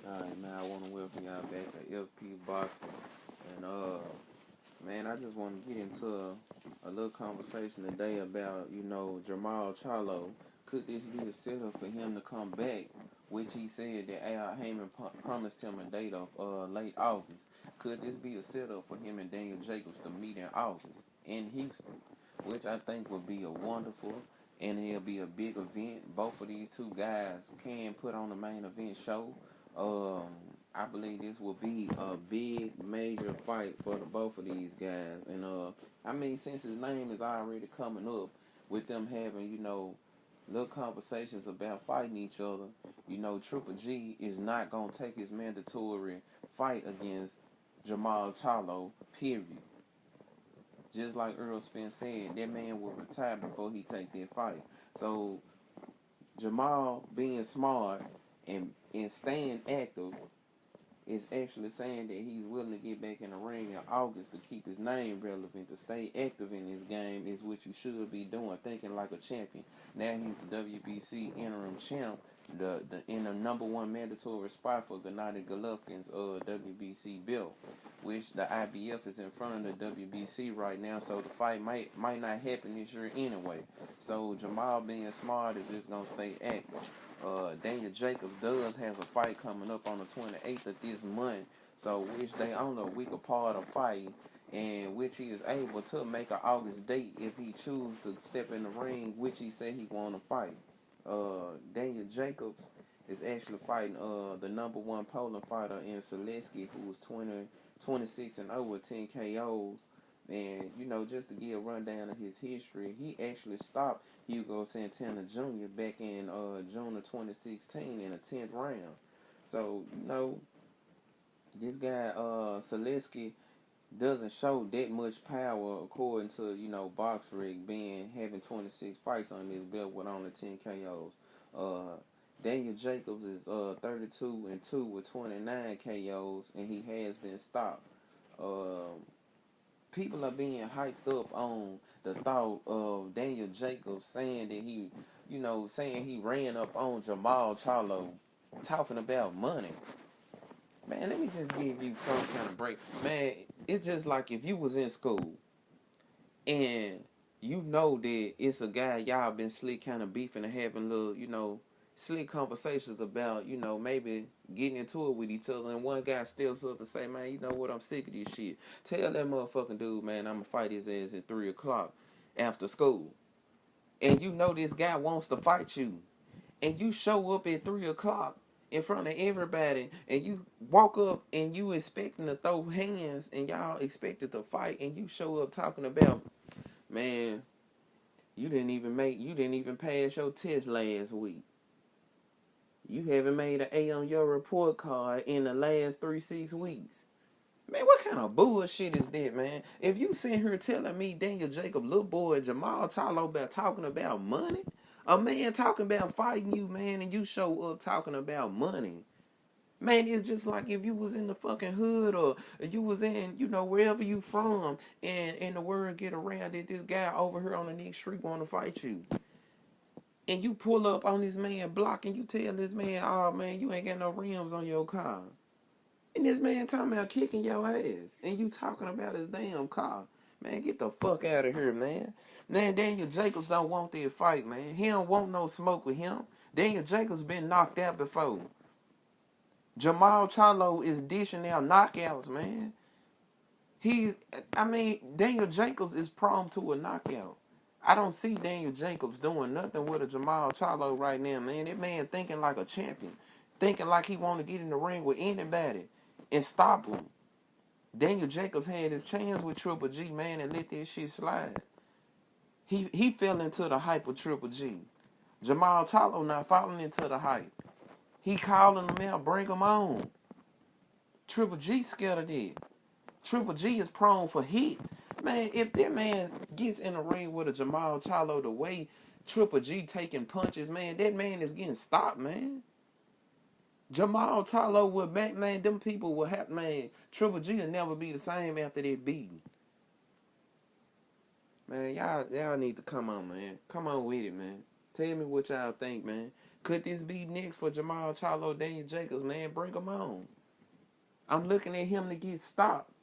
Alright, man, I want to welcome y'all back to FP Boxing. And, man, I just want to get into a little conversation today about, Jermall CHARLO. Could this be a setup for him to come back, which he said that A.R. Heyman promised him a date of late August? Could this be a setup for him and Daniel Jacobs to meet in August in Houston, which I think would be a wonderful and it'll be a big event. Both of these two guys can put on the main event show. Um, I believe this will be a big, major fight for the both of these guys. And I mean, since his name is already coming up, with them having, little conversations about fighting each other, Triple G is not gonna take his mandatory fight against Jermall Charlo, period. Just like Earl Spence said, that man will retire before he take that fight. So Jermall being smart and staying active is actually saying that he's willing to get back in the ring in August to keep his name relevant, to stay active in this game is what you should be doing, thinking like a champion. Now he's the WBC interim champ, in the number one mandatory spot for Gennady Golovkin's WBC belt, which the IBF is in front of the WBC right now, so the fight might not happen this year anyway. So Jermall being smart is just gonna stay active. Daniel Jacobs does has a fight coming up on the 28th of this month, so which they on a week apart of fight, and which he is able to make an August date if he chooses to step in the ring, which he said he want to fight. Daniel Jacobs is actually fighting the number one Poland fighter in Seletsky, who was 26 and over 10 KOs. And, just to give a rundown of his history, he actually stopped Hugo Santana Jr. back in June of 2016 in the 10th round. So, this guy, Seletsky, doesn't show that much power according to, BoxRec having 26 fights on his belt with only 10 KOs. Daniel Jacobs is 32 and 2 with 29 KOs, and he has been stopped. People are being hyped up on the thought of Daniel Jacobs saying that saying he ran up on Jermall Charlo, talking about money. Man, let me just give you some kind of break. Man, it's just like if you was in school and you know that it's a guy y'all been slick kind of beefing and having little, slick conversations about, maybe getting into it with each other, and one guy steps up and say, man, you know what, I'm sick of this shit. Tell that motherfucking dude, man, I'm gonna fight his ass at 3 o'clock after school. And this guy wants to fight you. And you show up at 3 o'clock in front of everybody, and you walk up and you expecting to throw hands, and y'all expected to fight, and you show up talking about, man, you didn't even pass your test last week. You haven't made an A on your report card in the last 6 weeks. Man, what kind of bullshit is that, man? If you sit here telling me Daniel Jacob, little boy, Jermall Charlo about talking about money, a man talking about fighting you, man, and you show up talking about money. Man, it's just like if you was in the fucking hood, or you was in, wherever you from, and the word get around that this guy over here on the next street want to fight you. And you pull up on this man block and you tell this man, oh man, you ain't got no rims on your car. And this man talking about kicking your ass. And you talking about his damn car. Man, get the fuck out of here, man. Man, Daniel Jacobs don't want that fight, man. He don't want no smoke with him. Daniel Jacobs been knocked out before. Jermall Charlo is dishing out knockouts, man. Daniel Jacobs is prone to a knockout. I don't see Daniel Jacobs doing nothing with a Jermall Charlo right now, man. That man thinking like a champion. Thinking like he want to get in the ring with anybody and stop him. Daniel Jacobs had his chance with Triple G, man, and let that shit slide. He fell into the hype of Triple G. Jermall Charlo not falling into the hype. He calling them out, bring them on. Triple G scared of that. Triple G is prone for hits. Man, if that man gets in the ring with a Jermall Charlo, the way Triple G taking punches, man, that man is getting stopped, man. Jermall Charlo will back, man, them people will have, man, Triple G will never be the same after that beating. Man, y'all need to come on, man. Come on with it, man. Tell me what y'all think, man. Could this be next for Jermall, CHARLO, Daniel Jacobs, man? Bring him on. I'm looking at him to get stopped.